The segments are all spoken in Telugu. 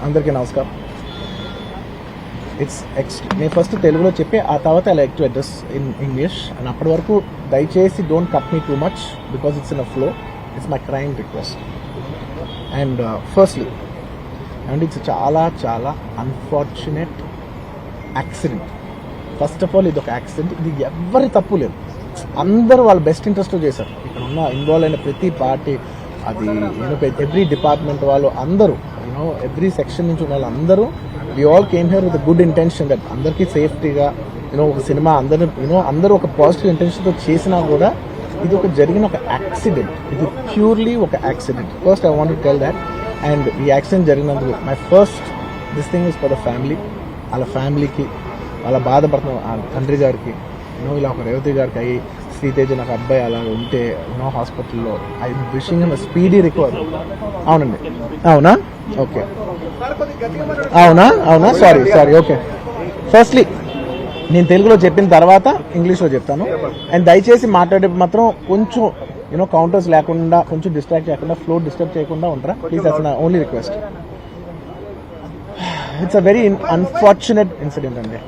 అందరికీ నమస్కారం. నేను ఫస్ట్ తెలుగులో చెప్పి ఆ తర్వాత I like to address in English. And అప్పటి వరకు దయచేసి don't cut me too much because it's in a flow. It's my crime request. And firstly and it's చాలా చాలా unfortunate accident. First of all ఇది ఒక యాక్సిడెంట్. ఇది ఎవరి తప్పు లేదు. అందరూ వాళ్ళ బెస్ట్ ఇంట్రెస్ట్తో చేశారు. ఇక్కడ ఉన్న ఇన్వాల్వ్ అయిన ప్రతి పార్టీ, అది ఎవ్రీ డిపార్ట్మెంట్ వాళ్ళు అందరూ, ఎవ్రీ సెక్షన్ నుంచి ఉన్న వాళ్ళందరూ we all came here with good intention that అందరికీ సేఫ్టీగా ఒక సినిమా అందరూ ఒక పాజిటివ్ ఇంటెన్షన్తో చేసినా కూడా ఇది జరిగిన ఒక యాక్సిడెంట్. ఇది ప్యూర్లీ ఒక accident. First I want to tell that. And ఈ యాక్సిడెంట్ జరిగినందుకు my first this thing is for the family. వాళ్ళ ఫ్యామిలీకి, వాళ్ళ బాధపడుతున్న తండ్రి గారికి, ఇలా ఒక రేవతి గారికి అయ్యి శ్రీతేజ నాకు అబ్బాయి అలా ఉంటే హాస్పిటల్లో I wishing him speedy recover. అవునండి, అవునా? ఓకే, అవునా, సారీ, ఓకే. ఫస్ట్లీ నేను తెలుగులో చెప్పిన తర్వాత ఇంగ్లీష్లో చెప్తాను. అండ్ దయచేసి మాట్లాడే మాత్రం కొంచెం కౌంటర్స్ లేకుండా, కొంచెం డిస్ట్రాక్ట్ చేయకుండా, ఫ్లో డిస్టర్బ్ చేయకుండా ఉంటారా please. That's my only request. It's a very unfortunate incident అండి.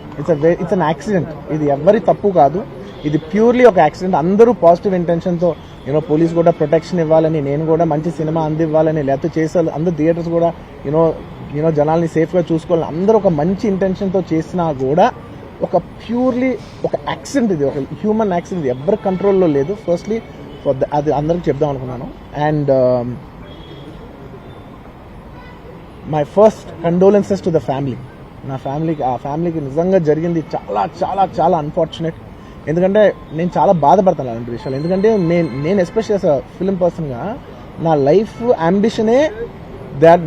It's an accident. ఇది ఎవరి తప్పు కాదు. ఇది ప్యూర్లీ ఒక యాక్సిడెంట్. అందరూ పాజిటివ్ ఇంటెన్షన్తో పోలీస్ కూడా ప్రొటెక్షన్ ఇవ్వాలని, నేను కూడా మంచి సినిమా అందివ్వాలని, లేకపోతే చేసే అందరు థియేటర్స్ కూడా జనాల్ని సేఫ్గా చూసుకోవాలని అందరూ ఒక మంచి ఇంటెన్షన్తో చేసినా కూడా ఒక ప్యూర్లీ ఒక యాక్సిడెంట్. ఇది ఒక హ్యూమన్ యాక్సిడెంట్. ఎవరి కంట్రోల్లో లేదు. ఫస్ట్లీ అది అందరికి చెప్దాం అనుకున్నాను. And my first condolences to the family. ఆ ఫ్యామిలీకి నిజంగా జరిగింది చాలా చాలా చాలా అన్ఫార్చునేట్. ఎందుకంటే నేను చాలా బాధపడతాను అలాంటి విషయాలు. ఎందుకంటే నేను ఎస్పెషల్లీ యాజ్ అ ఫిల్మ్ పర్సన్గా నా లైఫ్ అంబిషనే దాట్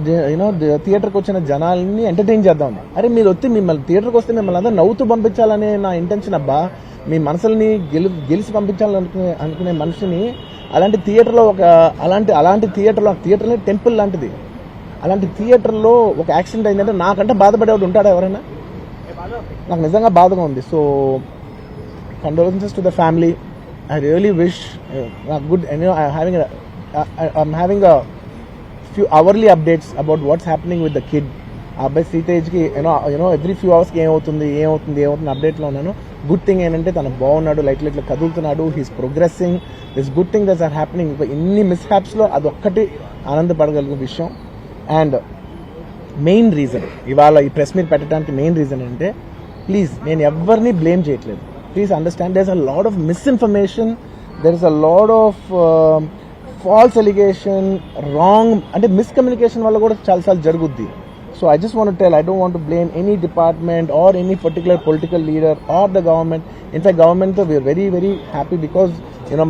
థియేటర్కి వచ్చిన జనాల్ని ఎంటర్టైన్ చేద్దాం. అరే మీరు మిమ్మల్ని థియేటర్కి వస్తే మిమ్మల్ని అందరూ నవ్వుతూ పంపించాలనే నా ఇంటెన్షన్. అబ్బా, మీ మనసుల్ని గెలిచి పంపించాలనుకునే మనిషిని అలాంటి థియేటర్లో అలాంటి థియేటర్ని టెంపుల్ లాంటిది, అలాంటి థియేటర్లో ఒక యాక్సిడెంట్ అయిందంటే నాకంటే బాధపడేవాడు ఉంటాడా ఎవరైనా? నాకు నిజంగా బాధగా ఉంది. So condolences to the family. I really wish good, and I'm having a few hourly updates about what's happening with the kid. అబ్బాయి శ్రీతేజ్ కి ఎవ్రీ ఫ్యూ అవర్స్కి ఏమవుతుంది అప్డేట్ లో ఉన్నాను. గుడ్ థింగ్ ఏంటంటే తను బాగున్నాడు, లైట్ కదులుతున్నాడు, he's progressing. This good thing that's are happening. ఇన్ని మిస్హ్యాప్స్ లో అదొక్కటి ఆనందపడగలిగే విషయం. అండ్ మెయిన్ రీజన్ ఇవాళ ఈ ప్రెస్ మీట్ పెట్టడానికి మెయిన్ రీజన్ అంటే, ప్లీజ్ నేను ఎవరిని బ్లేమ్ చేయట్లేదు. Please understand, there's a lot of misinformation, there is a lot of false allegation, wrong and miscommunication వల్ల కూడా చాలా జరుగుద్ది. So I just want to tell, I don't want to blame any department or any particular political leader or the government. In fact, government we are very very happy because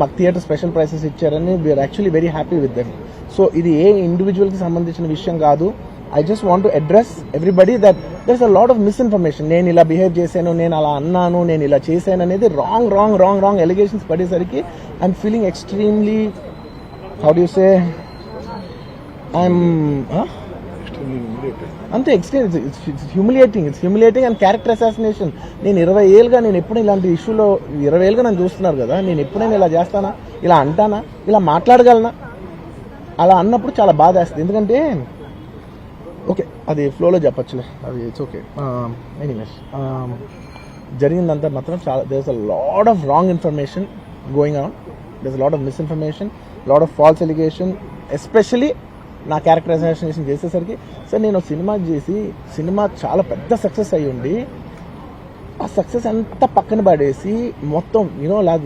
మాకు థియేటర్ స్పెషల్ ప్రైసెస్ ఇచ్చారని we are actually very happy with them. So ఇది ఏ ఇండివిజువల్ కి సంబంధించిన విషయం కాదు. I just want to address everybody that there's a lot of misinformation. నేను ఇలా బిహేవ్ చేశాను, నేను అలా అన్నాను, నేను ఇలా చేశాను అనేది రాంగ్ ఎలిగేషన్స్ పడేసరికి I'm feeling extremely, how do you say, అంతే extreme. It's humiliating and character assassination. నేను 20 ఏళ్ళుగా నేను ఎప్పుడు ఇలాంటి ఇష్యూలో 20 ఏళ్ళుగా నన్ను చూస్తున్నారు కదా, నేను ఎప్పుడైనా ఇలా చేస్తానా, ఇలా అంటానా, ఇలా మాట్లాడగలనా? అలా అన్నప్పుడు చాలా బాధ వేస్తుంది. ఎందుకంటే ఓకే, అది ఫ్లోలో చెప్పచ్చులే, అది ఇట్స్ ఓకే. ఎనీవేస్, జరిగిందంతా మాత్రం చాలా, there is a lot of wrong information going on, there is a lot of misinformation, lot of false allegation, especially నా క్యారెక్టర్ అసాసినేషన్ చేసేసరికి. సార్ నేను సినిమా చాలా పెద్ద సక్సెస్ అయ్యి ఉండి ఆ సక్సెస్ అంతా పక్కన పడేసి మొత్తం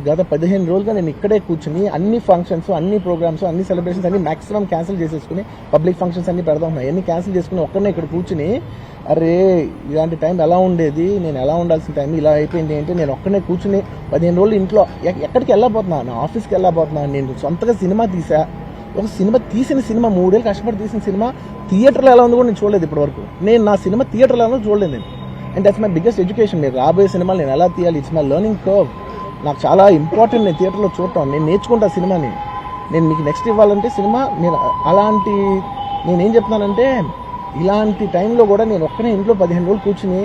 గత 15 రోజులుగా నేను ఇక్కడే కూర్చుని అన్ని ఫంక్షన్స్, అన్ని ప్రోగ్రామ్స్, అన్ని సెలబ్రేషన్స్ అన్ని మాక్సిమం క్యాన్సిల్ చేసేసుకుని, పబ్లిక్ ఫంక్షన్స్ అన్ని పెడదాం ఉన్నాయి, అన్ని క్యాన్సిల్ చేసుకుని ఒక్కడనే ఇక్కడ కూర్చుని, అరే ఇలాంటి టైం ఎలా ఉండేది, నేను ఎలా ఉండాల్సిన టైం ఇలా అయిపోయింది ఏంటి, నేను ఒక్కడనే కూర్చుని 15 రోజులు ఇంట్లో ఎక్కడికి వెళ్ళబోతున్నా, నా ఆఫీస్కి వెళ్ళబోతున్నా. నేను సొంతగా సినిమా తీసా. ఒక తీసిన సినిమా 3 ఏళ్ళు కష్టపడి తీసిన సినిమా థియేటర్లో ఎలా ఉంది కూడా నేను చూడలేదు ఇప్పటి వరకు. నేను నా సినిమా థియేటర్లో ఎలా చూడలేదు నేను. And that's my biggest education. నేను రాబోయే సినిమాలు నేను ఎలా తీయాలి, ఇట్స్ మై లెర్నింగ్ కర్వ్. నాకు చాలా ఇంపార్టెంట్ నేను థియేటర్లో చూడటం. నేను నేర్చుకుంటా సినిమాని. నేను మీకు నెక్స్ట్ ఇవ్వాలంటే సినిమా నేనేం చెప్తున్నానంటే, ఇలాంటి టైంలో కూడా నేను ఒక్కనే ఇంట్లో 15 రోజులు కూర్చుని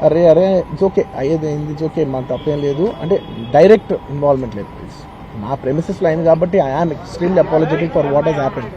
అరే ఇట్స్ ఓకే, అయ్యేదైంది, ఇట్స్ ఓకే, మన తప్పేం లేదు అంటే డైరెక్ట్ ఇన్వాల్వ్మెంట్ లేదు. నా ప్రెమిసెస్లో అయింది కాబట్టి I am extremely apologetic for what has happened.